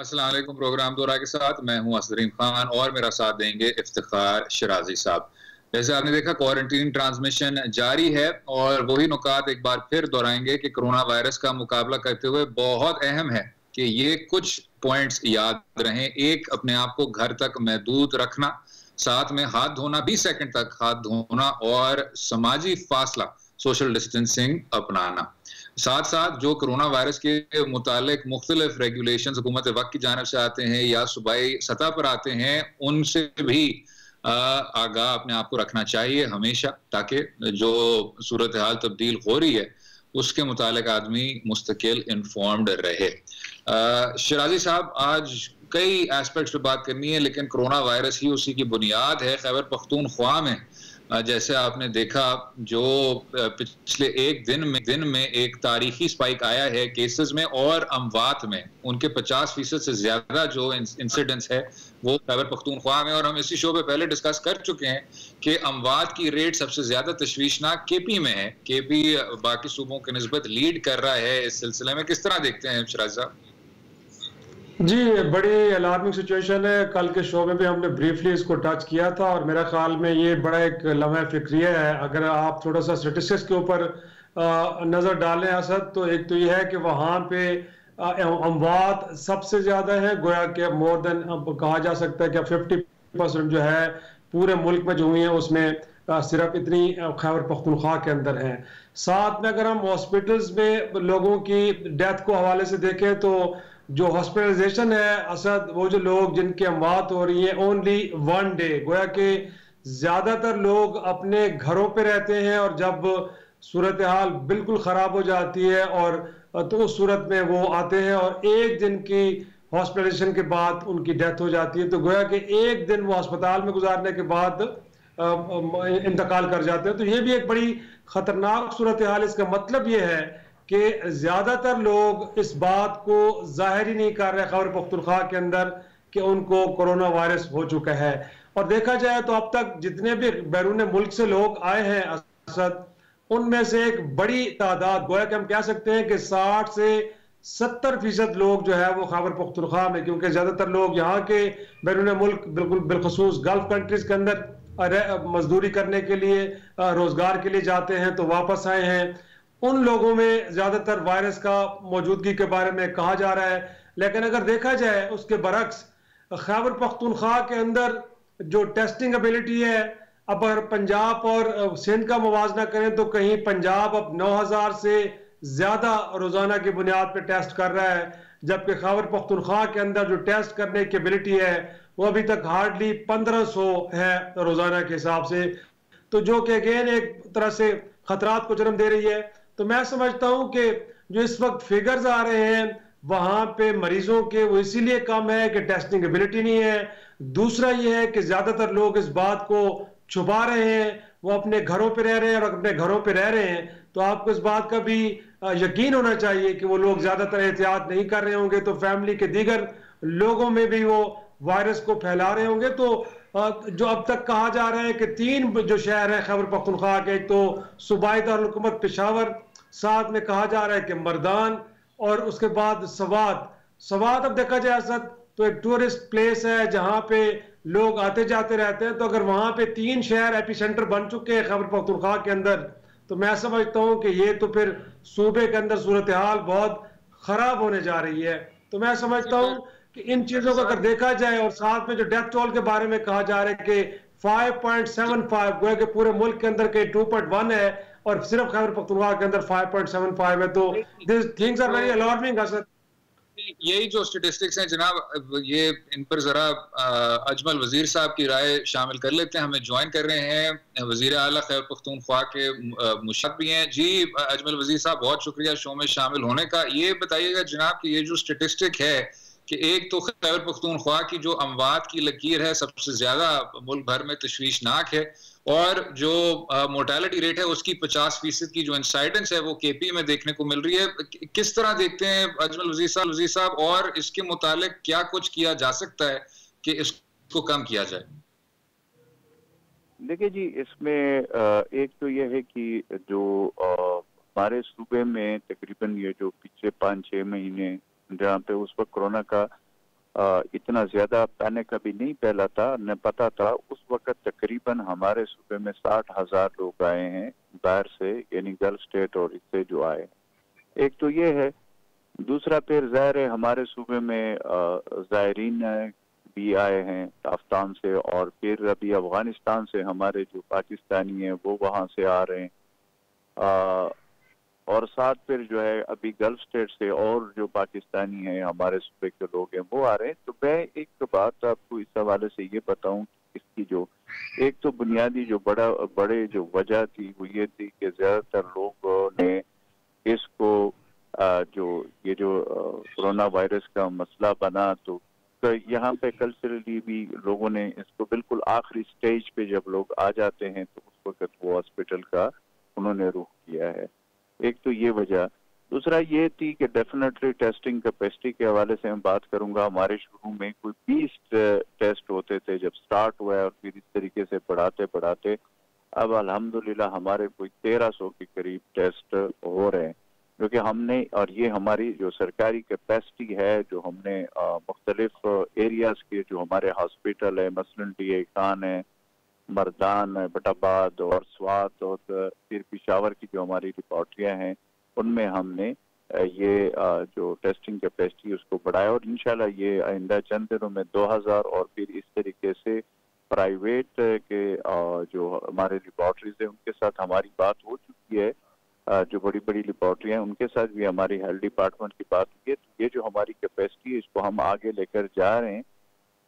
अस्सलाम वालेकुम। प्रोग्राम दोरा के साथ मैं हूं असदरीन खान और मेरा साथ देंगे इफ्तिखार शिराजी साहब। जैसे आपने देखा क्वारंटीन ट्रांसमिशन जारी है और वही नुकात एक बार फिर दोहराएंगे कि कोरोना वायरस का मुकाबला करते हुए बहुत अहम है कि ये कुछ पॉइंट्स याद रहें। एक, अपने आप को घर तक महदूद रखना, साथ में हाथ धोना, 20 सेकंड तक हाथ धोना और समाजी फासला सोशल डिस्टेंसिंग अपनाना। साथ साथ जो कोरोना वायरस के मुतालिक मुख्तलिफ रेगुलेशन हुकूमत वक्त की जानब से आते हैं या सूबाई सतह पर आते हैं, उनसे भी आगाह अपने आप को रखना चाहिए हमेशा, ताकि जो सूरत हाल तब्दील हो रही है उसके मुतालिक आदमी मुस्तकिल इन्फॉर्म्ड रहे। शिराजी साहब, आज कई एस्पेक्ट्स पे बात करनी है, लेकिन कोरोना वायरस ही उसी की बुनियाद है। खैबर पख्तूनख्वा में जैसे आपने देखा, जो पिछले एक दिन में एक तारीखी स्पाइक आया है केसेस में और अमवात में। उनके 50% से ज्यादा जो इंसिडेंट्स है वो खैबर पख्तूनख्वा में। और हम इसी शो पे पहले डिस्कस कर चुके हैं कि अमवात की रेट सबसे ज्यादा तशवीशनाक केपी में है। केपी बाकी सूबों की निस्बत लीड कर रहा है इस सिलसिले में। किस तरह देखते हैं शिराज साहब? जी, बड़ी अलार्मिंग सिचुएशन है। कल के शो में भी हमने ब्रीफली इसको टच किया था और मेरा ख्याल में ये बड़ा एक लम्हा फिक्रिया है। अगर आप थोड़ा सा स्टेटिस्टिक्स के ऊपर नज़र डालें असद, तो एक तो ये है कि वहाँ पे अमवात सबसे ज़्यादा है, गोया कि मोर देन कहा जा सकता है कि 50% जो है पूरे मुल्क में जो हुई है उसमें सिर्फ इतनी खैबर पख्तूनख्वा के अंदर है। साथ में अगर हम हॉस्पिटल्स में लोगों की डेथ को हवाले से देखें तो जो हॉस्पिटलाइजेशन है असद, वो जो लोग जिनकी अमवात हो रही है ओनली 1 डे, गोया कि ज्यादातर लोग अपने घरों पे रहते हैं और जब सूरत हाल बिल्कुल ख़राब हो जाती है और तो उस सूरत में वो आते हैं और एक दिन की हॉस्पिटलाइजेशन के बाद उनकी डेथ हो जाती है। तो गोया कि एक दिन वो अस्पताल में गुजारने के बाद इंतकाल कर जाते हैं। तो ये भी एक बड़ी ख़तरनाक सूरत हाल। इसका मतलब ये है कि ज्यादातर लोग इस बात को जाहिर ही नहीं कर रहे खैबर पख्तूनख्वा के अंदर कि उनको कोरोना वायरस हो चुका है। और देखा जाए तो अब तक जितने भी बैरून मुल्क से लोग आए हैं असद, उनमें से एक बड़ी तादाद, गोया कि हम कह सकते हैं कि 60 से 70% लोग जो है वो खैबर पख्तूनख्वा में, क्योंकि ज्यादातर लोग यहाँ के बैरून मुल्क बिल्कुल बिलखसूस गल्फ कंट्रीज के अंदर मजदूरी करने के लिए, रोजगार के लिए जाते हैं, तो वापस आए हैं। उन लोगों में ज्यादातर वायरस का मौजूदगी के बारे में कहा जा रहा है। लेकिन अगर देखा जाए उसके बरक्स खैबर पख्तूनख्वा के अंदर जो टेस्टिंग एबिलिटी है, अब अगर पंजाब और सिंध का मुवाजना करें तो कहीं पंजाब अब 9000 से ज्यादा रोजाना की बुनियाद पर टेस्ट कर रहा है, जबकि खैबर पख्तूनख्वा के अंदर जो टेस्ट करने की एबिलिटी है वो अभी तक हार्डली 1500 है रोजाना के हिसाब से, तो जो कि अगेन एक तरह से खतरात को जन्म दे रही है। तो मैं समझता हूं कि जो इस वक्त फिगर्स आ रहे हैं वहां पे मरीजों के, वो इसीलिए कम है कि टेस्टिंग एबिलिटी नहीं है। दूसरा ये है कि ज्यादातर लोग इस बात को छुपा रहे हैं, वो अपने घरों पे रह रहे हैं, और अपने घरों पे रह रहे हैं तो आपको इस बात का भी यकीन होना चाहिए कि वो लोग ज्यादातर एहतियात नहीं कर रहे होंगे, तो फैमिली के दीगर लोगों में भी वो वायरस को फैला रहे होंगे। तो जो अब तक कहा जा रहा है कि 3 जो शहर हैं खैबर पख्तूनख्वा के, एक तो सूबाई दारुल-हुकूमत पेशावर, साथ में कहा जा रहा है कि मर्दान, और उसके बाद सवात अब देखा जाए असद तो एक टूरिस्ट प्लेस है जहां पे लोग आते जाते रहते हैं। तो अगर वहां पे 3 शहर एपिसेंटर बन चुके हैं खैबर पख्तूनख्वा के अंदर, तो मैं समझता हूं कि ये तो फिर सूबे के अंदर सूरत हाल बहुत खराब होने जा रही है। तो मैं समझता हूं कि इन चीजों को अगर देखा जाए, और साथ में जो डेथ टोल के बारे में कहा जा रहा है कि 5.75, गोया कि पूरे मुल्क के अंदर के 2.1 है और सिर्फ खैबर पख्तूनख्वा के अंदर 5.75 है, तो this things are very alarming Asad. यही जो स्टेटिस्टिक्स हैं जनाब, ये इन पर जरा अजमल वजीर साहब की राय शामिल कर लेते हैं। हमें ज्वाइन कर रहे हैं वजीर आला खैबर पख्तूनख्वा के मुशर्रफ भी हैं। जी अजमल वजीर साहब, बहुत शुक्रिया शो में शामिल होने का। ये बताइएगा जनाब कि ये जो स्टेटिस्टिक है कि एक तो खैबर पख्तूनख्वा की जो अमवात की लकीर है सबसे ज्यादा मुल्क भर में तशवीशनाक है, और जो मोर्टेलिटी रेट है उसकी 50% की जो इंसाइडेंस है वो केपी में देखने को मिल रही है। किस तरह देखते हैं अजमल वजीर साहब, और इसके मुतालिक क्या कुछ किया जा सकता है कि इसको कम किया जाए? देखिए जी, इसमें एक तो यह है कि जो हमारे सूबे में तकरीबन ये जो पिछले 5-6 महीने जहाँ पे उस वक्त कोरोना का इतना ज्यादा पैनिक कभी नहीं फैला था, न पता था। उस वक्त तकरीबन हमारे सूबे में 60,000 लोग आए हैं बाहर से, यानी गल्फ स्टेट और इससे जो आए हैं। एक तो ये है। दूसरा फिर ज़ाहिर है हमारे सूबे में ज़ायरीन भी आए हैं पाकिस्तान से, और फिर अभी अफगानिस्तान से हमारे जो पाकिस्तानी हैं वो वहाँ से आ रहे हैं। और साथ फिर जो है अभी गल्फ स्टेट से और जो पाकिस्तानी हैं हमारे सूबे के लोग हैं वो आ रहे हैं। तो मैं एक बात आपको इस हवाले से ये बताऊं, इसकी जो एक तो बुनियादी जो बड़े जो वजह थी वो ये थी कि ज्यादातर लोगों ने इसको जो ये जो कोरोना वायरस का मसला बना, तो यहाँ पे कल्चरली भी लोगों ने इसको बिल्कुल आखिरी स्टेज पे जब लोग आ जाते हैं तो उस वक्त वो हॉस्पिटल का उन्होंने रुख किया है। एक तो ये वजह। दूसरा ये थी कि डेफिनेटली टेस्टिंग कैपेसिटी के हवाले से मैं बात करूंगा। हमारे शुरू में कोई 20 टेस्ट होते थे जब स्टार्ट हुआ है, और फिर इस तरीके से बढ़ाते बढ़ाते अब अल्हम्दुलिल्लाह हमारे कोई 1300 के करीब टेस्ट हो रहे हैं, क्योंकि हमने, और ये हमारी जो सरकारी कैपेसिटी है, जो हमने मुख्तलिफ एरियाज के जो हमारे हॉस्पिटल है, मसलन DA खान है, मर्दान, बटाबाद और स्वात, और फिर पिशावर की जो हमारी रिपोर्टरियाँ हैं उनमें हमने ये जो टेस्टिंग कैपेसिटी उसको बढ़ाया, और इंशाल्लाह ये आइंदा चंद दिनों में 2000, और फिर इस तरीके से प्राइवेट के जो हमारे रिपोर्टरीज हैं उनके साथ हमारी बात हो चुकी है। जो बड़ी बड़ी लेबॉर्ट्रियाँ हैं उनके साथ भी हमारी हेल्थ डिपार्टमेंट की बात हुई है। तो ये जो हमारी कैपेसिटी है इसको हम आगे लेकर जा रहे हैं।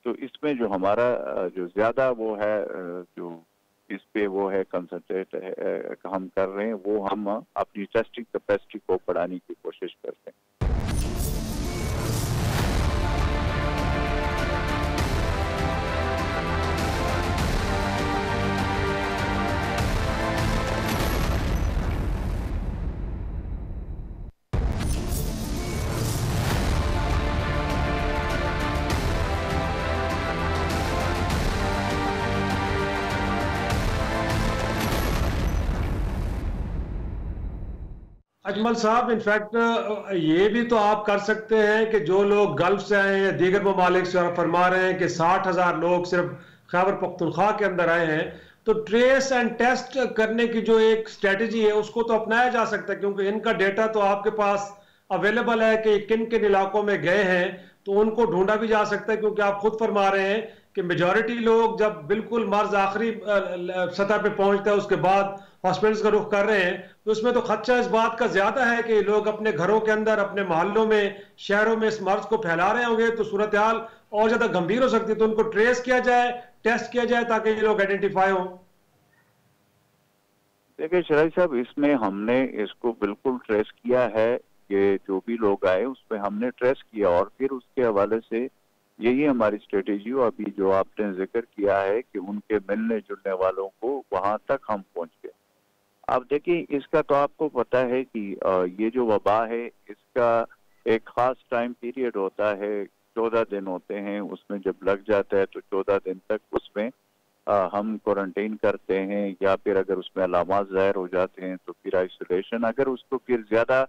तो इसमें जो हमारा जो ज्यादा वो है, जो इस पे वो है कंसंट्रेट हम कर रहे हैं, वो हम अपनी टेस्टिंग कैपेसिटी को बढ़ाने की कोशिश करते हैं। अजमल साहब, इनफैक्ट ये भी तो आप कर सकते हैं कि जो लोग गल्फ से आए हैं, दीगर ममालिक से, फरमा रहे हैं कि 60,000 लोग सिर्फ खैबर पख्तूनख्वा के अंदर आए हैं, तो ट्रेस एंड टेस्ट करने की जो एक स्ट्रेटजी है उसको तो अपनाया जा सकता है, क्योंकि इनका डेटा तो आपके पास अवेलेबल है कि किन किन इलाकों में गए हैं, तो उनको ढूंढा भी जा सकता है। क्योंकि आप खुद फरमा रहे हैं कि मेजॉरिटी लोग जब बिल्कुल मर्ज आखिरी सतह पे पहुंचता है उसके बाद हॉस्पिटल्स का रुख कर रहे हैं, तो उसमें तो खदशा इस बात का ज्यादा है कि लोग अपने घरों के अंदर, अपने मोहल्लों में, शहरों में इस मर्ज को फैला रहे होंगे, तो सूरत हाल और ज्यादा गंभीर हो सकती है। तो उनको ट्रेस किया जाए, टेस्ट किया जाए, ताकि ये लोग आइडेंटिफाई हो। देखिए शराई साहब, इसमें हमने इसको बिल्कुल ट्रेस किया है कि जो भी लोग आए उसमें हमने ट्रेस किया, और फिर उसके हवाले से यही हमारी स्ट्रेटेजी हो। अभी जो आपने जिक्र किया है कि उनके मिलने जुलने वालों को वहां तक हम पहुंच गए। अब देखिए, इसका तो आपको पता है कि ये जो वबा है इसका एक खास टाइम पीरियड होता है, 14 दिन होते हैं। उसमें जब लग जाता है तो 14 दिन तक उसमें हम क्वारंटाइन करते हैं, या फिर अगर उसमें अलामात ज़ाहिर हो जाते हैं तो फिर आइसोलेशन। अगर उसको फिर ज्यादा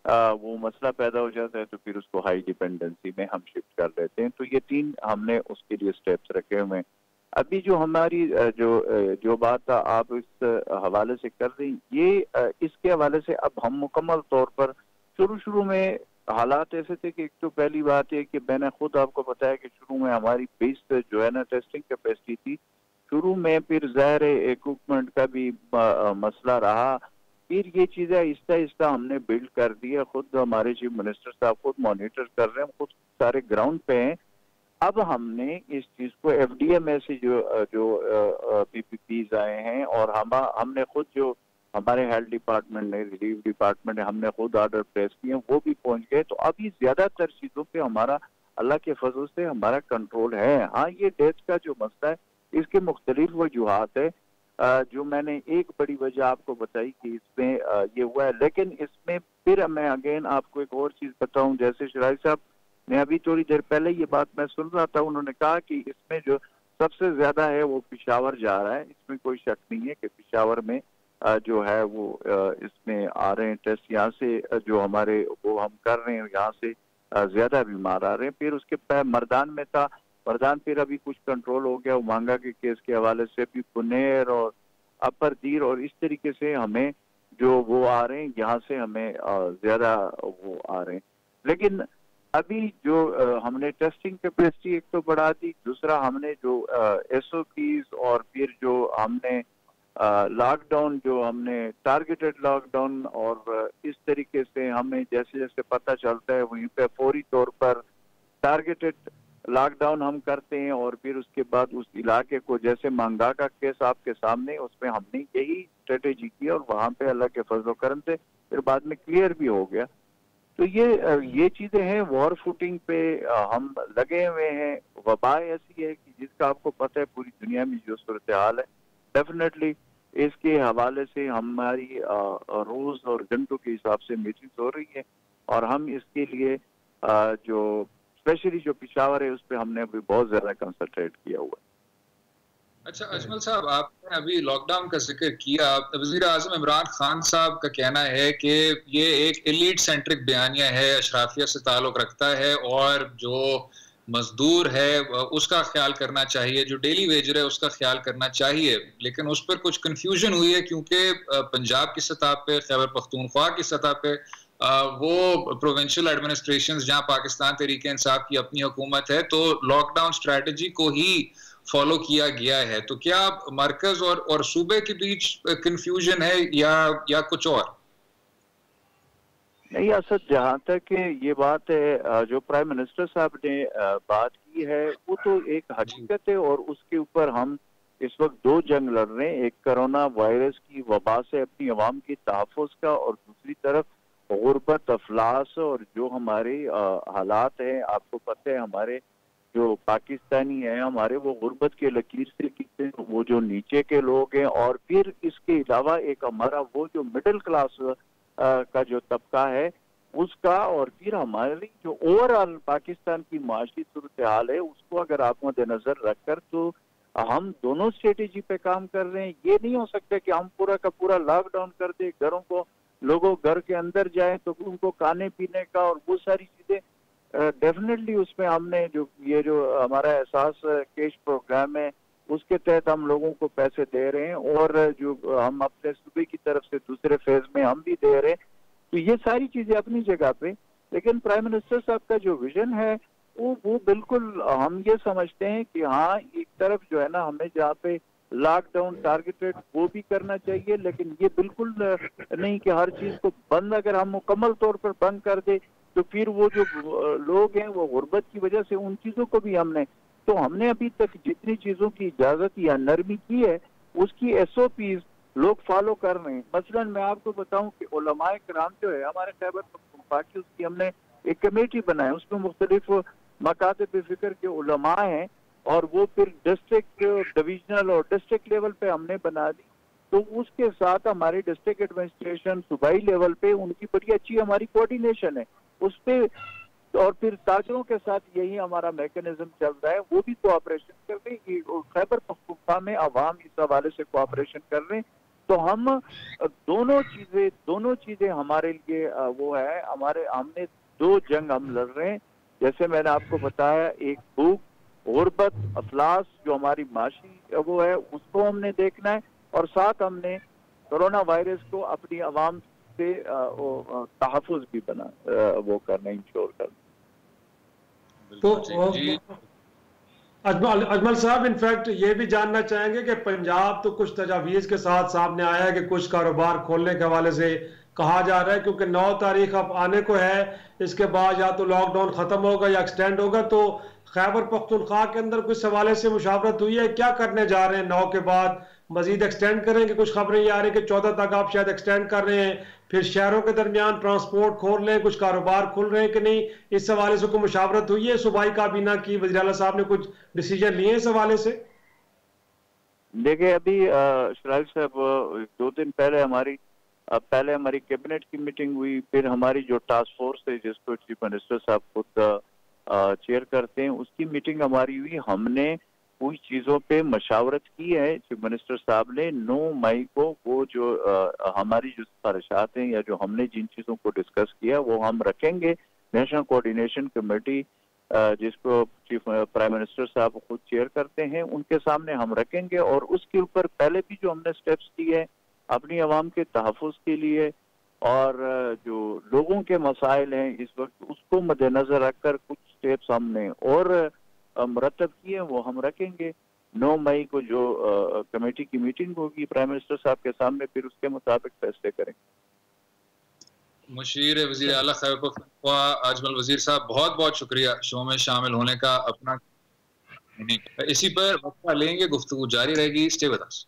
वो मसला पैदा हो जाता है तो फिर उसको हाई डिपेंडेंसी में हम शिफ्ट कर लेते हैं। तो ये 3 हमने उसके लिए स्टेप्स रखे हुए हैं। अभी जो हमारी जो बात आप इस हवाले से कर रही, ये इसके हवाले से अब हम मुकम्मल तौर पर, शुरू में हालात ऐसे थे कि एक तो पहली बात है कि मैंने खुद आपको बताया कि शुरू में हमारी 20 जो है ना टेस्टिंग कैपेसिटी थी शुरू में, फिर ज़ाहिर इक्विपमेंट का भी मसला रहा। फिर ये चीज़ें आहिस्ता आहिस्ता हमने बिल्ड कर दी है। खुद हमारे चीफ मिनिस्टर साहब खुद मॉनिटर कर रहे हैं, खुद सारे ग्राउंड पे हैं। अब हमने इस चीज को FDA में से जो PPPs आए हैं, और हमने खुद जो हमारे हेल्थ डिपार्टमेंट ने, रिलीफ डिपार्टमेंट ने, हमने खुद ऑर्डर प्लेस किए, वो भी पहुंच गए। तो अभी ज्यादातर चीजों पे हमारा अल्लाह के फजल से हमारा कंट्रोल है। हाँ, ये डेथ का जो मसला है इसके मुख्तलिफ वजूहात है। जो मैंने एक बड़ी वजह आपको बताई कि इसमें ये हुआ है, लेकिन इसमें फिर मैं अगेन आपको एक और चीज बताऊं। जैसे शराई साहब ने अभी थोड़ी देर पहले ये बात मैं सुन रहा था, उन्होंने कहा कि इसमें जो सबसे ज्यादा है वो पिशावर जा रहा है। इसमें कोई शक नहीं है कि पिशावर में जो है वो इसमें आ रहे हैं टेस्ट। यहाँ से जो हमारे वो हम कर रहे हैं, यहाँ से ज्यादा बीमार आ रहे हैं। फिर उसके बाद मर्दान में था, मर्दान फिर अभी कुछ कंट्रोल हो गया मांगा के केस के हवाले से, भी पुनेर और अपर दीर और इस तरीके से हमें जो वो आ रहे हैं, यहाँ से हमें ज्यादा वो आ रहे हैं। लेकिन अभी जो हमने टेस्टिंग कैपेसिटी एक तो बढ़ा दी, दूसरा हमने जो SOPs और फिर जो हमने लॉकडाउन, जो हमने टारगेटेड लॉकडाउन, और इस तरीके से हमें जैसे जैसे पता चलता है वहीं पे फौरी तौर पर टारगेटेड लॉकडाउन हम करते हैं। और फिर उसके बाद उस इलाके को, जैसे मंगा का केस आपके सामने, उसमें हमने यही स्ट्रेटेजी की और वहां पे अल्लाह के फजल करम से फिर बाद में क्लियर भी हो गया। तो ये चीजें हैं, वॉर फुटिंग पे हम लगे हुए हैं। वबा ऐसी है कि जिसका आपको पता है पूरी दुनिया में जो सूरत हाल है, डेफिनेटली इसके हवाले से हमारी रोज और घंटों के हिसाब से मीटिंग्स हो रही है और हम इसके लिए जो स्पेशली जो पिशावर है उस पर हमने अभी बहुत ज्यादा कंसंट्रेट किया हुआ है। अच्छा अजमल साहब, आपने अभी लॉकडाउन का जिक्र किया। वज़ीर आज़म इमरान खान साहब का कहना है कि ये एक एलीट सेंट्रिक बयानिया है, अशराफिया से ताल्लुक रखता है और जो मजदूर है उसका ख्याल करना चाहिए, जो डेली वेजर है उसका ख्याल करना चाहिए। लेकिन उस पर कुछ कंफ्यूजन हुई है क्योंकि पंजाब की सतह पे, खैबर पख्तूनख्वा की सतह पे वो प्रोविंशियल एडमिनिस्ट्रेशंस जहां पाकिस्तान तहरीक इंसाफ की अपनी हुकूमत है, तो लॉकडाउन स्ट्रैटेजी को ही फॉलो किया गया है। तो क्या मरकज और सूबे के बीच कंफ्यूजन है या कुछ और? नहीं असद, जहाँ तक ये बात है जो प्राइम मिनिस्टर साहब ने बात की है वो तो एक हकीकत है और उसके ऊपर हम इस वक्त दो जंग लड़ रहे हैं। एक कोरोना वायरस की वबा से अपनी आवाम की तहफ़्फ़ुज़ का, और दूसरी तरफ गुर्बत, अफलास और जो हमारे हालात हैं। आपको पता है हमारे जो पाकिस्तानी हैं हमारे, वो गुर्बत के लकीर से कितने वो जो नीचे के लोग हैं, और फिर इसके अलावा एक हमारा वो जो मिडिल क्लास का जो तबका है उसका, और फिर हमारी जो ओवरऑल पाकिस्तान की माशी सूरत हाल है उसको अगर आप मद्देनजर रखकर, तो हम दोनों स्ट्रेटेजी पे काम कर रहे हैं। ये नहीं हो सकता कि हम पूरा का पूरा लॉकडाउन कर दे, घरों को, लोगों घर के अंदर जाए तो उनको खाने पीने का और वो सारी चीजें डेफिनेटली उसमें हमने जो हमारा एहसास कैश प्रोग्राम है उसके तहत हम लोगों को पैसे दे रहे हैं, और जो हम अपने सूबे की तरफ से दूसरे फेज में हम भी दे रहे हैं। तो ये सारी चीजें अपनी जगह पे, लेकिन प्राइम मिनिस्टर साहब का जो विजन है वो बिल्कुल हम ये समझते हैं कि हाँ, एक तरफ जो है ना हमें जहाँ पे लॉकडाउन टारगेटेड वो भी करना चाहिए, लेकिन ये बिल्कुल नहीं कि हर चीज को बंद अगर हम मुकम्मल तौर पर बंद कर दे तो फिर वो जो लोग हैं वो गुर्बत की वजह से उन चीजों को भी हमने अभी तक जितनी चीजों की इजाजत या नरमी की है उसकी SOPs लोग फॉलो कर रहे हैं। मसलन मैं आपको बताऊं कि उलमाए किराम जो है हमारे खैबर पख्तूनख्वा की, उसकी हमने एक कमेटी बनाई, उसमें मुख्तलिफ मकातब फिक्र के उलमा हैं और वो फिर डिस्ट्रिक्ट, डिविजनल और डिस्ट्रिक्ट लेवल पे हमने बना दी। तो उसके साथ हमारी डिस्ट्रिक्ट एडमिनिस्ट्रेशन सूबाई लेवल पे उनकी बड़ी अच्छी हमारी कोऑर्डिनेशन है उस पे, और फिर ताजरों के साथ यही हमारा मैकेनिज्म चल रहा है, वो भी कोऑपरेशन कर रहे हैं। खैबर पख्तूनख्वा में अवाम इस हवाले से कोऑपरेशन कर रहे हैं। तो हम दोनों चीजें हमारे लिए वो है, हमने दो जंग हम लड़ रहे हैं। जैसे मैंने आपको बताया, एक भूख, गुर्बत, अफलास जो हमारी माशी वो है उसको हमने देखना है, और साथ हमने कोरोना वायरस को अपनी आवाम से तहफ़्फ़ुज़ भी वो करना, इंश्योर करना। तो अजमल साहब, इनफैक्ट ये भी जानना चाहेंगे कि पंजाब तो कुछ तजावीज़ के साथ सामने आया है कि कुछ कारोबार खोलने के हवाले से कहा जा रहा है, क्योंकि 9 तारीख अब आने को है, इसके बाद या तो लॉकडाउन खत्म होगा या एक्सटेंड होगा। तो खैबर पख्तूनख्वा के अंदर कुछ हवाले से मुशावरत हुई है, क्या करने जा रहे हैं? 9 के बाद मजीद एक्सटेंड करेंगे? कुछ खबरें ये आ रही है कि 14 तक आप शायद एक्सटेंड कर रहे हैं, फिर शहरों के दरमियान ट्रांसपोर्ट खोल रहे हैं, कुछ कारोबार खुल रहे हैं कि नहीं? इस हवाले से कोई मुशावरत हुई है सूबाई काबीना की? वज़ीर आला साहब ने कुछ डिसीजन लिए इस हवाले से? देखिए, अभी शराइल साहब 2 दिन पहले हमारी कैबिनेट की मीटिंग हुई, फिर हमारी जो टास्क फोर्स है जिसको चीफ मिनिस्टर साहब खुद चेयर करते हैं, उसकी मीटिंग हमारी हुई। हमने कुछ चीजों पे मशावरत की है चीफ मिनिस्टर साहब ने। 9 मई को वो जो हमारी जो सिफारिशात हैं या जो हमने जिन चीजों को डिस्कस किया वो हम रखेंगे, नेशनल कोऑर्डिनेशन कमेटी जिसको चीफ प्राइम मिनिस्टर साहब खुद चेयर करते हैं, उनके सामने हम रखेंगे और उसके ऊपर पहले भी जो हमने स्टेप्स लिए अपनी आवाम के तहफ़्फ़ुज़ के लिए और जो लोगों के मसाइल हैं इस वक्त उसको मद्देनजर रखकर कुछ स्टेप्स हमने और मुरतब किए, वो हम रखेंगे। 9 मई को जो कमेटी की मीटिंग होगी प्राइम मिनिस्टर साहब के सामने, फिर उसके मुताबिक फैसले करेंगे। मुशीर वज़ीर आला अजमल वज़ीर साहब, बहुत बहुत शुक्रिया शो में शामिल होने का। अपना इसी पर वक्फा लेंगे, गुफ्तगू जारी रहेगी। Stay with us.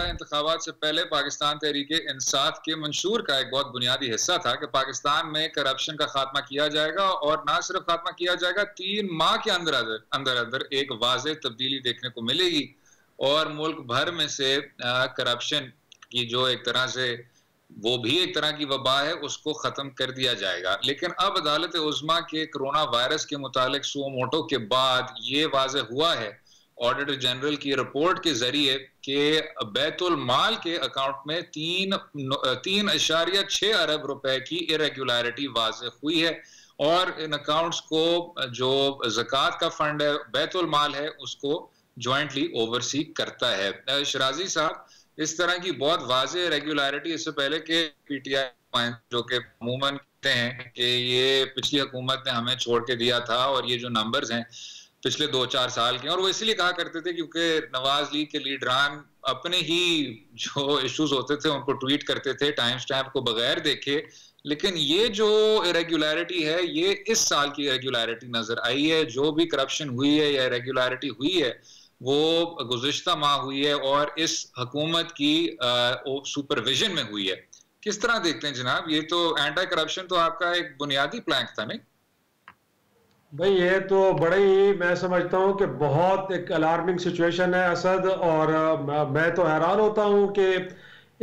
इंतखाबात से पहले पाकिस्तान तहरीक-ए-इंसाफ के मंशूर का एक बहुत बुनियादी हिस्सा था कि पाकिस्तान में करप्शन का खात्मा किया जाएगा, और ना सिर्फ खात्मा किया जाएगा, 3 माह के अंदर एक वाज़ेह तब्दीली देखने को मिलेगी और मुल्क भर में से करप्शन की जो एक तरह से वो भी एक तरह की वबा है उसको ख़त्म कर दिया जाएगा। लेकिन अब अदालत उज़्मा के कोरोना वायरस के मुतालिक सुओ मोटो के बाद ये वाज़ेह हुआ है ऑडिटर जनरल की रिपोर्ट के जरिए कि बैतुल माल के अकाउंट में 3.6 अरब रुपए की इरेगुलरिटी वाज़ेह हुई है, और इन अकाउंट्स को जो ज़कात का फंड है, बैतुल माल है, उसको ज्वाइंटली ओवरसी करता है। शराजी साहब, इस तरह की बहुत वाज़ेह रेगुलरिटी इससे पहले के PTI जो कि अमूमन कहते हैं कि ये पिछली हुकूमत ने हमें छोड़ के दिया था, और ये जो नंबर्स हैं पिछले 2-4 साल के, और वो इसलिए कहा करते थे क्योंकि नवाज लीग के लीडरान अपने ही जो इश्यूज होते थे उनको ट्वीट करते थे टाइम स्टैम्प को बगैर देखे। लेकिन ये जो इरेगुलरिटी है, ये इस साल की इरेगुलरिटी नजर आई है। जो भी करप्शन हुई है या इरेगुलरिटी हुई है वो गुज़िश्ता माह हुई है और इस हुकूमत की सुपरविजन में हुई है। किस तरह देखते हैं जनाब? ये तो एंटी करप्शन तो आपका एक बुनियादी प्लैंक था नहीं भाई? ये तो बड़े ही, मैं समझता हूँ कि बहुत एक अलार्मिंग सिचुएशन है असद, और मैं तो हैरान होता हूँ कि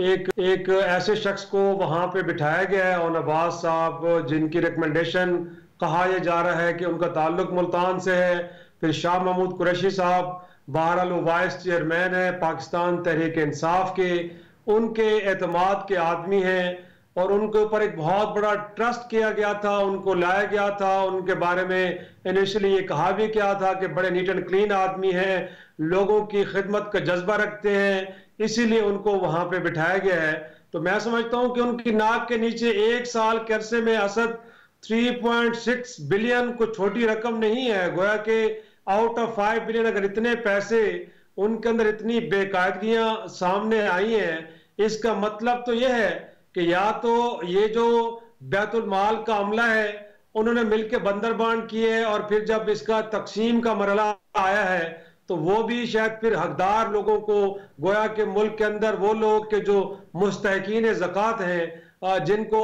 एक ऐसे शख्स को वहाँ पे बिठाया गया है, और नवाज साहब जिनकी रिकमेंडेशन कहा यह जा रहा है कि उनका ताल्लुक मुल्तान से है, फिर शाह महमूद कुरैशी साहब बहरहाल वाइस चेयरमैन है पाकिस्तान तहरीक इंसाफ के, उनके एतमाद के आदमी हैं, और उनके ऊपर एक बहुत बड़ा ट्रस्ट किया गया था, उनको लाया गया था। उनके बारे में इनिशियली ये कहा भी क्या था कि बड़े नीट एंड क्लीन आदमी हैं, लोगों की खिदमत का जज्बा रखते हैं, इसीलिए उनको वहां पे बिठाया गया है। तो मैं समझता हूं कि उनकी नाक के नीचे 1 साल के अरसे में असद 3.6 बिलियन को छोटी रकम नहीं है। गोया कि आउट ऑफ 5 बिलियन अगर इतने पैसे उनके अंदर इतनी बेकायदगियां सामने आई हैं, इसका मतलब तो यह है कि या तो ये जो बैतुल माल का अमला है उन्होंने मिलकर बंदरबांट किए, और फिर जब इसका तकसीम का मरला आया है तो वो भी शायद फिर हकदार लोगों को, गोया के मुल्क के अंदर वो लोग के जो मुस्तहिकीन ज़कात हैं, जिनको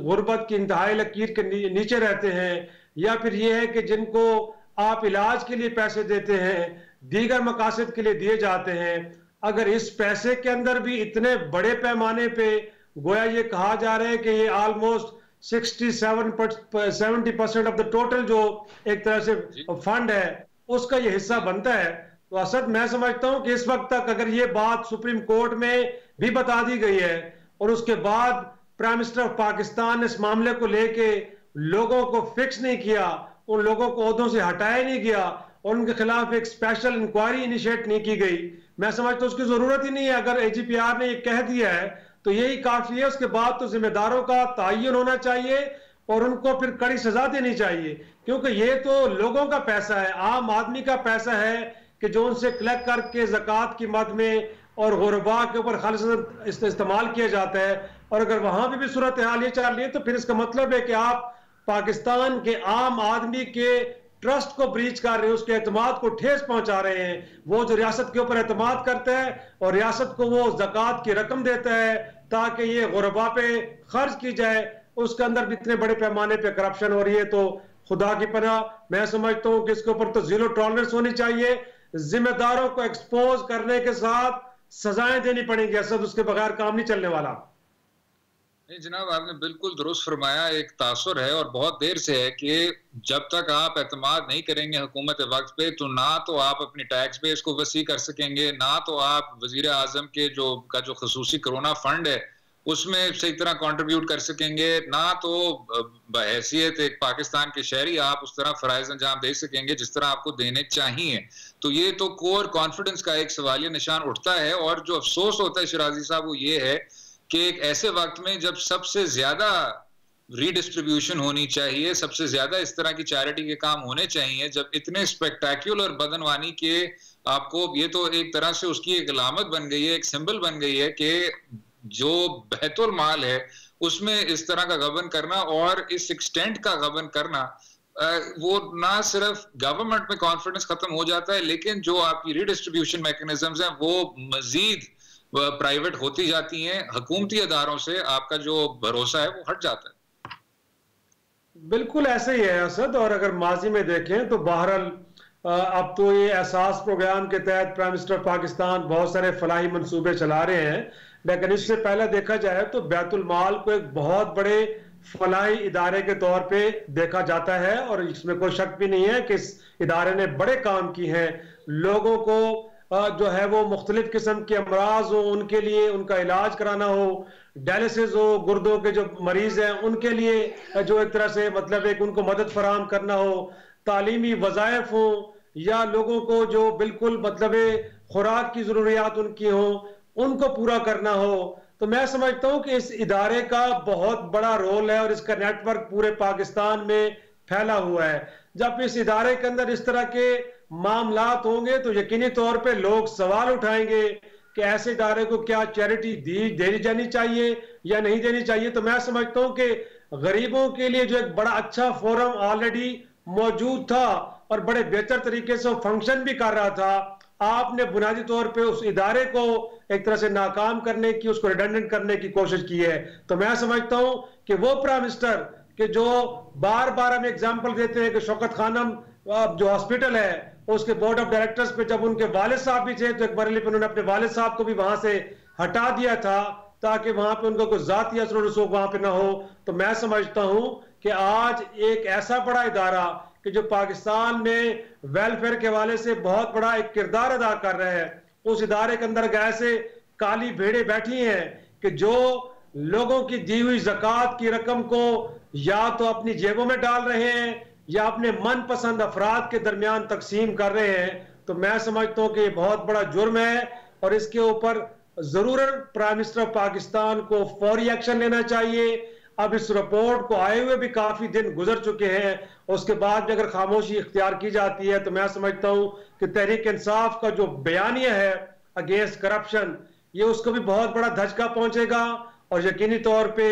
गुर्बत की इंतहाई लकीर के नीचे रहते हैं, या फिर ये है कि जिनको आप इलाज के लिए पैसे देते हैं, दीगर मकासद के लिए दिए जाते हैं, अगर इस पैसे के अंदर भी इतने बड़े पैमाने पे गोया ये कहा जा रहा है कि ये ऑलमोस्ट 70% ऑफ द टोटल जो एक तरह से फंड है उसका ये हिस्सा बनता है, तो असद मैं समझता हूं कि इस वक्त तक अगर ये बात सुप्रीम कोर्ट में भी बता दी गई है और उसके बाद प्राइम मिनिस्टर ऑफ पाकिस्तान ने इस मामले को लेके लोगों को फिक्स नहीं किया, उन लोगों को ओहदों से हटाया नहीं गया और उनके खिलाफ एक स्पेशल इंक्वायरी इनिशिएट नहीं की गई, मैं समझता हूं उसकी जरूरत ही नहीं है। अगर AGPR ने ये कह दिया है तो यही काफी है। उसके बाद तो जिम्मेदारों का तयन होना चाहिए और उनको फिर कड़ी सजा देनी चाहिए, क्योंकि ये तो लोगों का पैसा है, आम आदमी का पैसा है कि जो उनसे कलेक्ट करके ज़कात की मद में और गुरबा के ऊपर खालिस इस्तेमाल किया जाता है। और अगर वहां पर भी सूरत हाल ये चल रही है तो फिर इसका मतलब है कि आप पाकिस्तान के आम आदमी के ट्रस्ट को ब्रीच कर रहे हैं, उसके एतमाद को ठेस पहुंचा रहे हैं। वो जो रियासत के ऊपर एतमाद करता है और रियासत को वो ज़कात की रकम देता है ताकि ये गुरबा पे खर्च की जाए, उसके अंदर भी इतने बड़े पैमाने पे करप्शन हो रही है, तो खुदा की पनाह मैं समझता हूं कि इसके ऊपर तो जीरो टॉलरेंस होनी चाहिए। जिम्मेदारों को एक्सपोज करने के साथ सजाएं देनी पड़ेंगी। असद, उसके बगैर काम नहीं चलने वाला। नहीं जनाब, आपने बिल्कुल दुरुस्त फरमाया। एक तासुर है और बहुत देर से है कि जब तक आप एतमाद नहीं करेंगे हुकूमत वक्त पे, तो ना तो आप अपनी टैक्स बेस को वसी कर सकेंगे, ना तो आप वजीर आजम के जो खसूसी कोरोना फंड है उसमें सही तरह कंट्रीब्यूट कर सकेंगे, ना तो बहैसियत एक पाकिस्तान के शहरी आप उस तरह फराइज अंजाम दे सकेंगे जिस तरह आपको देने चाहिए। तो ये तो कोर कॉन्फिडेंस का एक सवालिया निशान उठता है। और जो अफसोस होता है शिराजी साहब वो ये है कि एक ऐसे वक्त में जब सबसे ज्यादा रीडिस्ट्रीब्यूशन होनी चाहिए, सबसे ज्यादा इस तरह की चैरिटी के काम होने चाहिए, जब इतने स्पेक्टेक्युलर बदनवानी के आपको, ये तो एक तरह से उसकी एक अलामत बन गई है, एक सिंबल बन गई है कि जो बैतुल माल है उसमें इस तरह का गबन करना और इस एक्सटेंट का गबन करना, वो ना सिर्फ गवर्नमेंट में कॉन्फिडेंस खत्म हो जाता है, लेकिन जो आपकी रीडिस्ट्रीब्यूशन मैकेनिज्म्स हैं वो मजीद प्राइवेट होती जाती हैं। हुकूमती अदारों से आपका जो भरोसा है वो हट जाता है। बिल्कुल ऐसे ही है असद। और अगर माजी में देखें तो बहरहाल अब तो ये एहसास प्रोग्राम के तहत प्राइम मिनिस्टर पाकिस्तान बहुत सारे फलाही मंसूबे चला रहे हैं, लेकिन इससे पहले देखा जाए तो बैतुल माल को एक बहुत बड़े फलाही इदारे के तौर पे देखा जाता है। और इसमें कोई शक भी नहीं है कि इस इदारे ने बड़े काम किए हैं। लोगों को जो है वो मुख्तलिफ किस्म के अमराज हो उनके लिए उनका इलाज कराना हो, डायलिसिस हो, गुर्दों के जो मरीज हैं उनके लिए जो एक तरह से मतलब एक उनको मदद फराहम करना हो, तालीमी वज़ाइफ हो या लोगों को जो बिल्कुल मतलब खुराक की ज़रूरियात उनकी हो उनको पूरा करना हो, तो मैं समझता हूं कि इस इदारे का बहुत बड़ा रोल है और इसका नेटवर्क पूरे पाकिस्तान में फैला हुआ है। जब इस इदारे के अंदर इस तरह के मामलात होंगे तो यकीनी तौर पे लोग सवाल उठाएंगे कि ऐसे इदारे को क्या चैरिटी देनी जानी चाहिए या नहीं देनी चाहिए। तो मैं समझता हूं कि गरीबों के लिए जो एक बड़ा अच्छा फोरम ऑलरेडी मौजूद था और बड़े बेहतर तरीके से फंक्शन भी कर रहा था, आपने बुनियादी तौर पे उस इदारे को एक तरह से नाकाम करने की, उसको रिडंडेंट करने की कोशिश की है। तो मैं समझता हूं कि वो प्राइम मिनिस्टर के जो बार बार हम एग्जांपल देते हैं कि शौकत खानम जो हॉस्पिटल है उसके बोर्ड ऑफ डायरेक्टर्स पे जब उनके वालिद साहब भी थे तो एक बार उन्होंने अपने वालिद साहब को भी वहां से हटा दिया था ताकि वहां पे उनको कोई जाती असर रसूख वहां पे ना हो। तो मैं समझता हूं कि आज एक ऐसा बड़ा इदारा कि जो पाकिस्तान में वेलफेयर के हवाले से बहुत बड़ा एक किरदार अदा कर रहे हैं, उस इदारे के अंदर ऐसे काली भेड़ें बैठी हैं कि जो लोगों की दी हुई ज़कात की रकम को या तो अपनी जेबों में डाल रहे हैं या अपने मनपसंद अफराद के दरमियान तकसीम कर रहे हैं। तो मैं समझता हूं कि ये बहुत बड़ा जुर्म है और इसके ऊपर जरूर प्राइम मिनिस्टर पाकिस्तान को फौरी एक्शन लेना चाहिए। अब इस रिपोर्ट को आए हुए भी काफी दिन गुजर चुके हैं, उसके बाद भी अगर खामोशी इख्तियार की जाती है तो मैं समझता हूं कि तहरीक इंसाफ का जो बयानिया है अगेंस्ट करप्शन, ये उसको भी बहुत बड़ा धचका पहुंचेगा और यकीनी तौर पे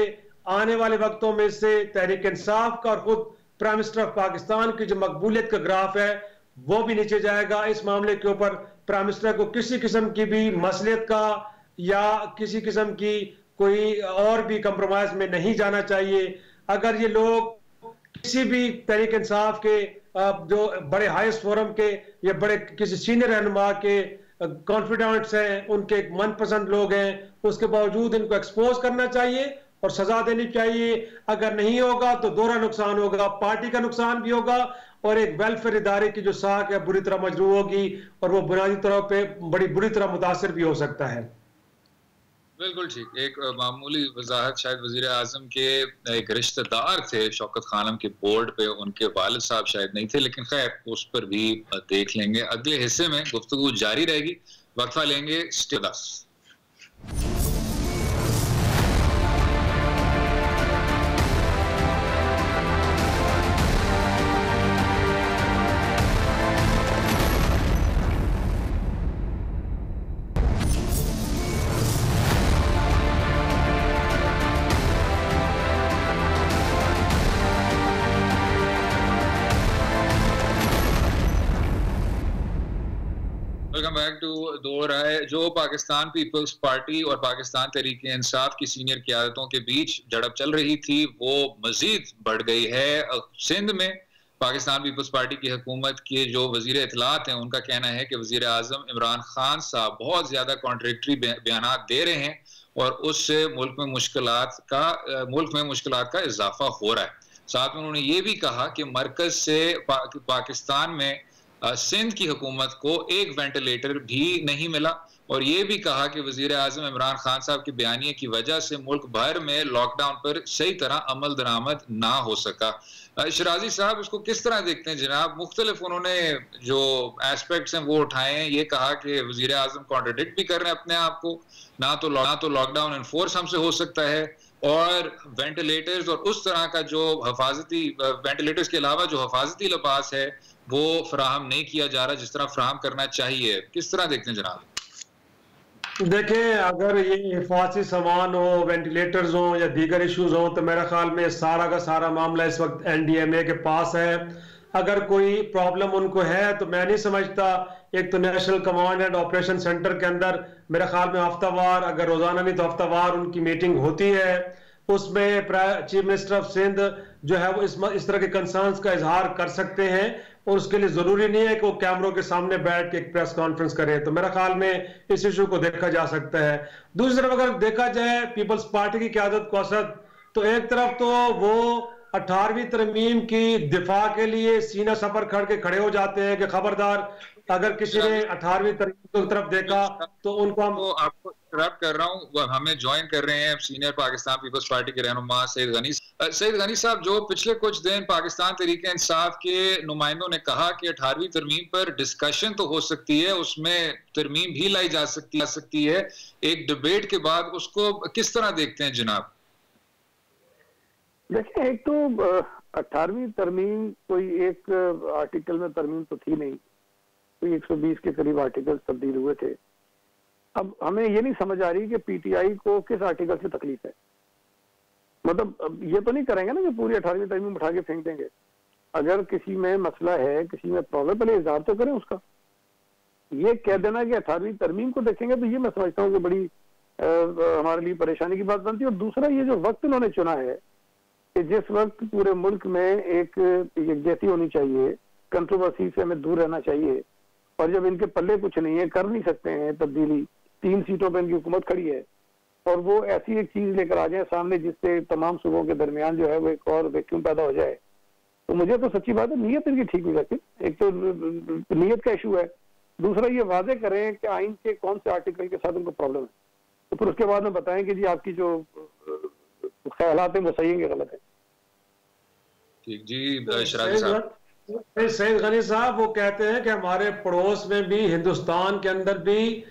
आने वाले वक्तों में इससे तहरीक इंसाफ का और खुद प्राइम मिनिस्टर ऑफ पाकिस्तान की जो मकबूलियत का ग्राफ है वो भी नीचे जाएगा। इस मामले के ऊपर प्राइम मिनिस्टर को किसी किस्म की भी मसलियत का या किसी किस्म की कोई और भी कंप्रोमाइज में नहीं जाना चाहिए। अगर ये लोग किसी भी तहरीक इंसाफ के जो बड़े हाईएस्ट फोरम के या बड़े किसी सीनियर रहनुमा के कॉन्फिडेंट्स हैं, उनके मनपसंद लोग हैं, उसके बावजूद इनको एक्सपोज करना चाहिए और सजा देनी चाहिए। अगर नहीं होगा तो दोहरा नुकसान होगा, पार्टी का नुकसान भी होगा और एक वेलफेयर इदारे की जो साख है बुरी तरह मजरूह होगी और वो बुनियादी तौर पे बड़ी बुरी तरह मुतासिर भी हो सकता है। बिल्कुल ठीक। एक मामूली वजाहत, शायद वजीर आजम के एक रिश्तेदार थे शौकत खानम के बोर्ड पे, उनके वालिद साहब शायद नहीं थे, लेकिन खैर उस पर भी देख लेंगे। अगले हिस्से में गुफ्तगू जारी रहेगी, वक्फा लेंगे। Stay with us. Welcome back to Do Rai. जो पाकिस्तान पीपल्स पार्टी और पाकिस्तान तहरीक इंसाफ की सीनियर क़यादतों के बीच झड़प चल रही थी वो मजीद बढ़ गई है। सिंध में पाकिस्तान पीपल्स पार्टी की हुकूमत के जो वजीर इत्तलात हैं उनका कहना है कि वजीर आजम इमरान खान साहब बहुत ज़्यादा कॉन्ट्रेक्टरी बयानात दे रहे हैं और उससे मुल्क में मुश्किलात का इजाफा हो रहा है। साथ में उन्होंने ये भी कहा कि मरकज से पाकिस्तान में सिंध की हुकूमत को एक वेंटिलेटर भी नहीं मिला और ये भी कहा कि वजीर आजम इमरान खान साहब के बयानिए की वजह से मुल्क भर में लॉकडाउन पर सही तरह अमल दरामद ना हो सका। शराजी साहब इसको किस तरह देखते हैं जनाब? मुख्तलिफ उन्होंने जो एस्पेक्ट्स हैं वो उठाए हैं। ये कहा कि वजीर आजम कॉन्ट्रडिक्ट भी कर रहे हैं अपने आप को, ना तो लॉकडाउन इन्फोर्स हमसे हो सकता है और वेंटिलेटर्स और उस तरह का जो हफाजती वेंटिलेटर्स के अलावा जो हफाजती लिबास है वो फराहम नहीं किया जा रहा जिस तरह फराहम करना चाहिए। किस तरह देखते हैं जनाब? देखें, अगर ये हिफाजती सामान हो, वेंटिलेटर्स हो या दीगर इश्यूज हो तो मेरा ख्याल में सारा का सारा मामला इस वक्त NDMA के पास है। अगर कोई प्रॉब्लम उनको है तो मैं नहीं समझता, एक तो national command and operation centre के अंदर मेरे ख्याल में हफ्तावार, अगर रोजाना नहीं तो हफ्तावार उनकी मीटिंग होती है, उसमें चीफ मिनिस्टर ऑफ सिंध जो है वो इस तरह के कंसर्न्स का इजहार कर सकते हैं और उसके लिए जरूरी नहीं है कि वो कैमरों के सामने बैठ के एक प्रेस कॉन्फ्रेंस करें। तो मेरा ख्याल में इस इशू को देखा जा सकता है। दूसरी तरफ अगर देखा जाए पीपल्स पार्टी की क़यादत को असद, तो एक तरफ तो वो 18वीं तरमीम की दिफा के लिए सीना सफर खड़े हो जाते हैं कि खबरदार अगर किसी ने 18वीं तरमीम की तरफ देखा तो उनको आपको इंटरप्ट कर रहा हूँ, हमें ज्वाइन कर रहे हैं सीनियर पाकिस्तान पीपल्स पार्टी के रहनुमा सईद गनी साहब, जो पिछले कुछ दिन पाकिस्तान तहरीक इंसाफ के नुमाइंदों ने कहा कि 18वीं तरमीम पर डिस्कशन तो हो सकती है, उसमें तरमीम भी लाई जा सकती है एक डिबेट के बाद, उसको किस तरह देखते हैं जनाब? देखिए, एक तो 18वीं तरमीम कोई एक आर्टिकल में तरमीम तो थी नहीं, कोई 120 के करीब आर्टिकल तब्दील हुए थे। अब हमें ये नहीं समझ आ रही कि PTI को किस आर्टिकल से तकलीफ है। मतलब ये तो नहीं करेंगे ना कि पूरी 18वीं तरमीम उठा के फेंक देंगे। अगर किसी में मसला है, किसी में प्रॉब्लम, पहले इजहार तो करें उसका। ये कह देना कि 18वीं तरमीम को देखेंगे तो ये मैं समझता हूँ कि बड़ी हमारे लिए परेशानी की बात बनती है। और दूसरा, ये जो वक्त उन्होंने चुना है कि जिस वक्त पूरे मुल्क में एक यकजहती होनी चाहिए, कंट्रोवर्सी से हमें दूर रहना चाहिए, और जब इनके पल्ले कुछ नहीं है, कर नहीं सकते हैं तब्दीली, 3 सीटों पर इनकी हुकूमत खड़ी है, और वो ऐसी एक चीज लेकर आ जाए सामने जिससे तमाम सूबों के दरमियान जो है वो एक और वैक्यूम पैदा हो जाए, तो मुझे तो सच्ची बात है नीयत इनकी ठीक नहीं लगती। एक तो नीयत का इशू है, दूसरा ये वादे करें कि आइन के कौन से आर्टिकल के साथ उनको प्रॉब्लम है, तो फिर उसके बाद में बताएं कि जी आपकी जो ख्यालात है वो सही है कि गलत है। ठीक जी, शराजी साहब। सईद गनी साहब वो कहते हैं कि हमारे पड़ोस में भी, हिंदुस्तान के अंदर भी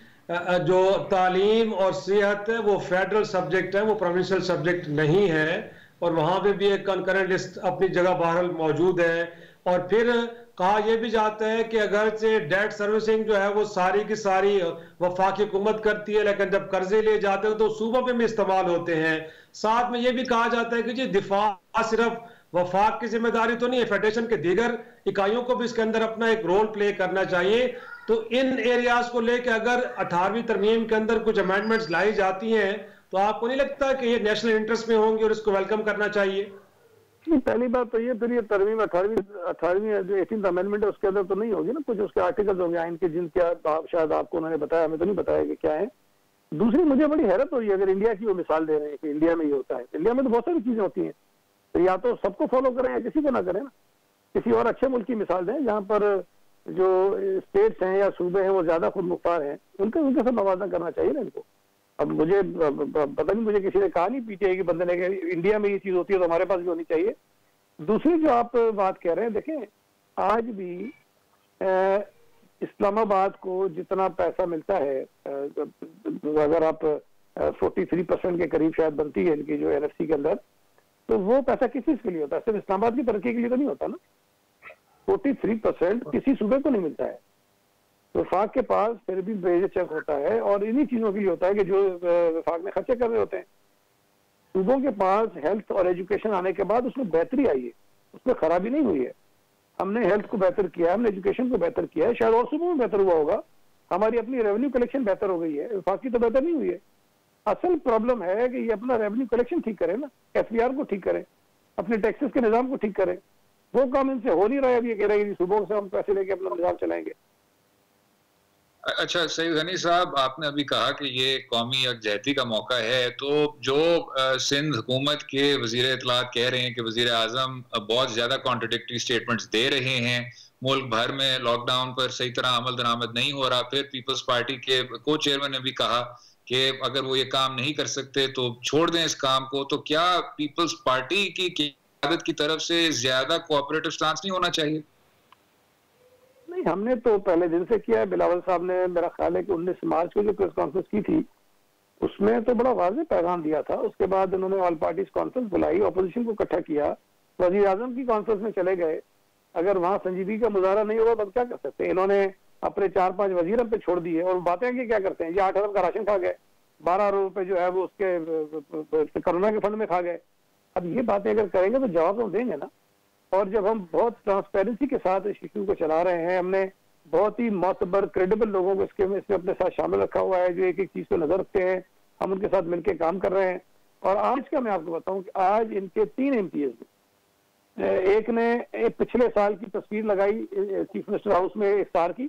जो तालीम और सेहत है वो फेडरल सब्जेक्ट है, वो प्रोविंशियल सब्जेक्ट नहीं है, और वहाँ पे भी एक कंकरेंट लिस्ट अपनी जगह बहरहाल मौजूद है। और फिर कहा यह भी जाता है कि अगर से डेट सर्विसिंग जो है वो सारी की सारी वफाकी हुकूमत करती है, लेकिन जब कर्जे ले जाते हो तो सूबों पे भी इस्तेमाल होते हैं। साथ में ये भी कहा जाता है कि जी दिफा सिर्फ वफाक की जिम्मेदारी तो नहीं है, फेडरेशन के दीगर इकाइयों को भी इसके अंदर अपना एक रोल प्ले करना चाहिए। तो इन एरियाज को लेकर अगर 18वीं तरमीम के अंदर कुछ अमेंडमेंट्स लाई जाती हैं तो आपको नहीं लगता कि ये नेशनल इंटरेस्ट में होंगी और इसको वेलकम करना चाहिए? पहली बात तो ये, फिर ये तरमीम 18वीं जो 18th अमेंडमेंट है उसके अंदर तो नहीं होगी ना, कुछ उसके आर्टिकल्स होंगे आइन के जिनके शायद आपको उन्होंने बताया, हमें तो नहीं बताया कि क्या है। दूसरी मुझे बड़ी हैरत हुई, अगर इंडिया की वो मिसाल दे रहे हैं कि इंडिया में ये होता है, इंडिया में तो बहुत सारी चीजें होती हैं, तो या तो सबको फॉलो करें या किसी को ना करें ना, किसी और अच्छे मुल्क की मिसाल दें जहाँ पर जो स्टेट्स हैं या सूबे हैं वो ज्यादा खुद मुख्तार हैं, उनके साथ मवाजना करना चाहिए ना इनको। अब मुझे पता नहीं, मुझे किसी ने कहा नहीं PTI के बंदे ने कि इंडिया में ये चीज होती है तो हमारे पास भी होनी चाहिए। दूसरी जो आप बात कह रहे हैं, देखें आज भी इस्लामाबाद को जितना पैसा मिलता है, अगर आप 43% के करीब शायद बनती है इनकी जो NFC के अंदर, तो वो पैसा किस चीज के लिए होता है? सिर्फ इस्लामाबाद की तरक्की के लिए तो नहीं होता ना। 43% किसी सूबे को नहीं मिलता है, वफाक के पास फिर भी बेचक होता है, और इन्हीं चीजों के लिए होता है कि जो वफाक में खर्चे कर रहे होते हैं। सूबों के पास हेल्थ और एजुकेशन आने के बाद उसमें बेहतरी आई है, उसमें खराबी नहीं हुई है। हमने हेल्थ को बेहतर किया, हमने एजुकेशन को बेहतर किया है, शायद और सूबों में बेहतर हुआ होगा, हमारी अपनी रेवेन्यू कलेक्शन बेहतर हो गई है, वफाक की तो बेहतर नहीं हुई है। असल प्रॉब्लम है कि ये अपना रेवेन्यू कलेक्शन ठीक करें ना, FBR को ठीक करें, अपने टैक्सेस के निजाम को ठीक करें, वो काम इनसे हो नहीं रहा है। अब ये कह रहे हैं कि सुबह से हम पैसे लेके अपना निजाम चलाएंगे। अच्छा सईद गनी साहब, आपने अभी कहा कि ये कौमी यकजहती का मौका है, तो जो सिंध हुकूमत के वजीर इत्तलात कह रहे हैं कि वजीर आजम बहुत ज्यादा कॉन्ट्रडिक्टरी स्टेटमेंट्स दे रहे हैं, मुल्क भर में लॉकडाउन पर सही तरह अमल दरामद नहीं हो रहा, फिर पीपल्स पार्टी के को चेयरमैन ने भी कहा कि अगर वो ये काम नहीं कर सकते तो छोड़ दें इस काम को, तो क्या पीपल्स पार्टी की क़यादत की तरफ से ज्यादा कोऑपरेटिव स्टांस नहीं होना चाहिए? नहीं, हमने तो पहले दिन से किया है। बिलावल साहब ने मेरा ख्याल है कि 19 मार्च को जो प्रेस कॉन्फ्रेंस की थी उसमें तो बड़ा वाज़ेह पैगाम दिया था। उसके बाद उन्होंने ऑल पार्टीज कॉन्फ्रेंस बुलाई, ऑपोजिशन को इकट्ठा किया, वजीर आजम की कॉन्फ्रेंस में चले गए। अगर वहां संजीदगी का मुजाहरा नहीं होगा तो हम क्या कर सकते हैं? इन्होंने अपने 4-5 वजीर पे छोड़ दिए और बातें कि क्या करते हैं, ये 8 अरब का राशन खा गए, 12 अरब रुपए जो है वो उसके कोरोना के फंड में खा गए। अब ये बातें अगर करेंगे तो जवाब हम देंगे ना। और जब हम बहुत ट्रांसपेरेंसी के साथ इस इशू को चला रहे हैं, हमने बहुत ही मोतबर क्रेडिबल लोगों को इसमें अपने साथ शामिल रखा हुआ है जो एक एक चीज को नजर रखते हैं, हम उनके साथ मिलकर काम कर रहे हैं। और आज का मैं आपको बताऊं कि आज इनके 3 MPs एक ने पिछले साल की तस्वीर लगाई चीफ मिनिस्टर हाउस में इफ्तार की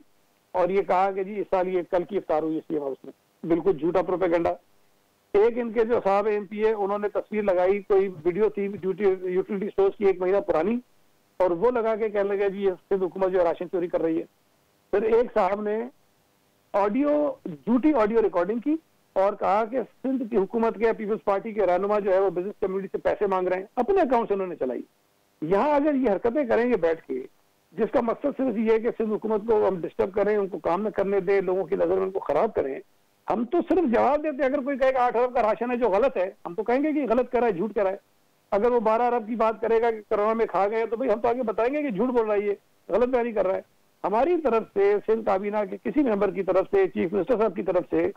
और ये कहा कि जी इस साल ये कल की इफ्तार हुई सीएम हाउस में, बिल्कुल झूठा प्रोपेगेंडा। एक इनके जो साहब MP है उन्होंने तस्वीर लगाई, कोई वीडियो थी यूटिलिटी स्टोर्स की 1 महीना पुरानी, और वो लगा के कहने लगे जी सिंध हुकूमत जो राशन चोरी कर रही है। फिर एक साहब ने झूठी ऑडियो रिकॉर्डिंग की और कहा कि सिंध की हुकूमत के पीपल्स पार्टी के रहनुमा जो है वो बिजनेस कम्युनिटी से पैसे मांग रहे हैं, अपने अकाउंट से उन्होंने चलाई। यहाँ अगर ये हरकतें करेंगे बैठ के, जिसका मकसद सिर्फ ये है कि सिंध हुकूमत को हम डिस्टर्ब करें, उनको काम न करने दें, लोगों की नजर में उनको खराब करें, हम तो सिर्फ जवाब देते हैं। अगर कोई कहेगा 8 अरब का राशन है जो गलत है, हम तो कहेंगे कि गलत करा है, झूठ करा है। अगर वो 12 अरब की बात करेगा कि कोरोना में खा गए, तो भाई हम तो आगे बताएंगे कि झूठ बोल रहा है, ये गलत बयानी कर रहा है। हमारी तरफ से, सिंध काबीना के किसी मेंबर की तरफ से, चीफ मिनिस्टर साहब की तरफ से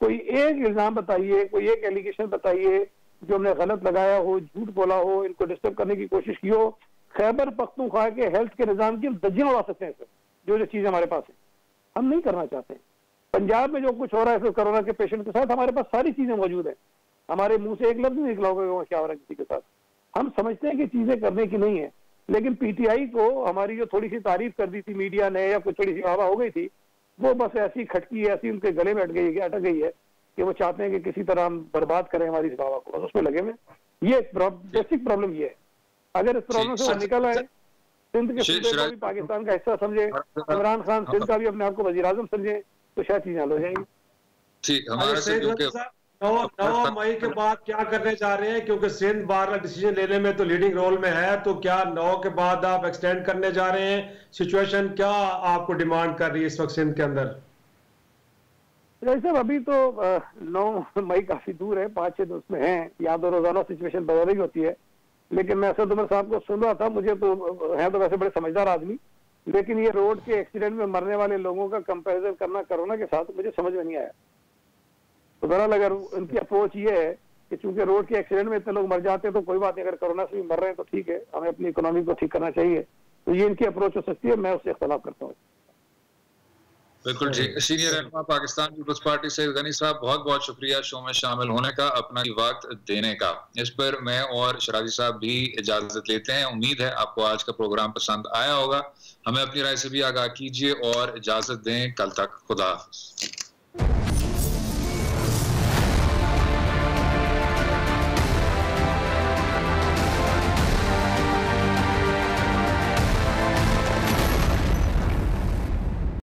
कोई एक इल्जाम बताइए, कोई एक एलिगेशन बताइए जो हमने गलत लगाया हो, झूठ बोला हो, इनको डिस्टर्ब करने की कोशिश की हो। खैबर पख्तूनख्वा के हेल्थ के निजाम की हम धज्जियां उड़ा सकते हैं सर, जो चीज हमारे पास है हम नहीं करना चाहते। पंजाब में जो कुछ हो रहा है कोरोना के पेशेंट के साथ, हमारे पास सारी चीजें मौजूद है, हमारे मुंह से एक लफ्ज नहीं निकला होगा क्या हो रहा है किसी के साथ। हम समझते हैं कि चीजें करने की नहीं है, लेकिन PTI को हमारी जो थोड़ी सी तारीफ कर दी थी मीडिया ने या कुछ थोड़ी सी हवा हो गई थी, वो बस ऐसी खटकी ऐसी उनके गले में अटक गई है कि वो चाहते हैं कि किसी तरह हम बर्बाद करें हमारी इस हवा को, बस उसमें लगे में। ये बेसिक प्रॉब्लम ये है। अगर इस प्रॉब्लम से वो निकल आए, सिंध के सूबे को भी पाकिस्तान का हिस्सा समझे, इमरान खान सिंध का भी अपने आप को वजीर आजम समझे, तो शायद चीजें हल हो जाएंगी। ठीक, हमारे से 9 मई के बाद क्या करने जा रहे हैं, क्योंकि सिंध बार डिसीजन लेने में तो लीडिंग रोल में है, तो क्या 9 के बाद आप एक्सटेंड करने जा रहे हैं? सिचुएशन क्या आपको डिमांड कर रही है इस वक्त सिंध के अंदर? साहब अभी तो 9 मई काफी दूर है, 5-6 दिन उसमें है, या तो रोजाना सिचुएशन बदल रही होती है। लेकिन मैं असद उमर साहब को सुन रहा था, मुझे तो है तो वैसे बड़े समझदार आदमी, लेकिन ये रोड के एक्सीडेंट में मरने वाले लोगों का कंपैरिजन करना कोरोना के साथ मुझे समझ में नहीं आया। तो बहरहाल अगर उनकी अप्रोच ये है कि चूंकि रोड के एक्सीडेंट में इतने लोग मर जाते हैं तो कोई बात नहीं, अगर कोरोना से भी मर रहे हैं तो ठीक है, हमें अपनी इकोनॉमी को ठीक करना चाहिए, तो ये इनकी अप्रोच हो सकती है, मैं उससे इख्तलाफ करता हूँ। बिल्कुल ठीक। सीनियर रहनुमा पाकिस्तान पीपल्स पार्टी से गनी साहब, बहुत बहुत शुक्रिया शो में शामिल होने का, अपना वक्त देने का। इस पर मैं और शराजी साहब भी इजाजत लेते हैं। उम्मीद है आपको आज का प्रोग्राम पसंद आया होगा। हमें अपनी राय से भी आगाह कीजिए और इजाजत दें। कल तक खुदा हाफिज।